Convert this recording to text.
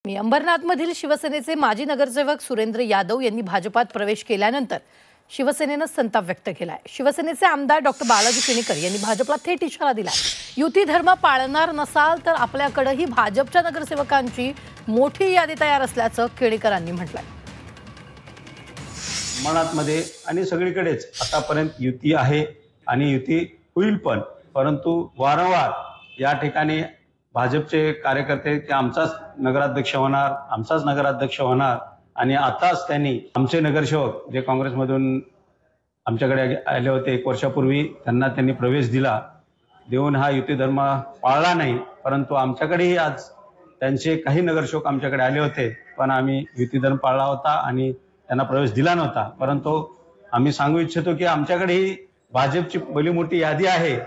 मी अंबरनाथमधील शिवसेनेचे माजी नगरसेवक सुरेंद्र यादव यांनी भाजपात प्रवेश केल्यानंतर शिवसेनेने संताप व्यक्त केलाय। शिवसेनेचे आमदार डॉक्टर बालाजी केणेकर यांनी भाजपला थेट इशारा दिला। युती धर्म पाळणार नसाल तर आपल्याकडेही भाजपच्या नगरसेवकांची मोठी यादी तयार असल्याचं केणेकरांनी म्हटलंय। अंबरनाथमध्ये आणि सगळीकडेच आतापर्यंत युती आहे आणि युती होईल पण, परंतु वारंवार या ठिकाणी भाजपचे कार्यकर्ते ते आमचाच नगराध्यक्ष होणार आणि आताच त्यांनी आमचे नगरसेवक जे काँग्रेसमधून आमच्याकडे आले होते 1 वर्षापूर्वी त्यांनी प्रवेश दिला, देऊन हा युती धर्म पाळला नाही। परंतु आमच्याकडेही आज त्यांचे काही नगरसेवक आमच्याकडे आले होते, पण आम्ही युती धर्म पाळला होता आणि त्यांना प्रवेश दिला नव्हता। परंतु आम्ही सांगू इच्छितो की आमच्याकडेही भाजपची भली मोठी यादी आहे।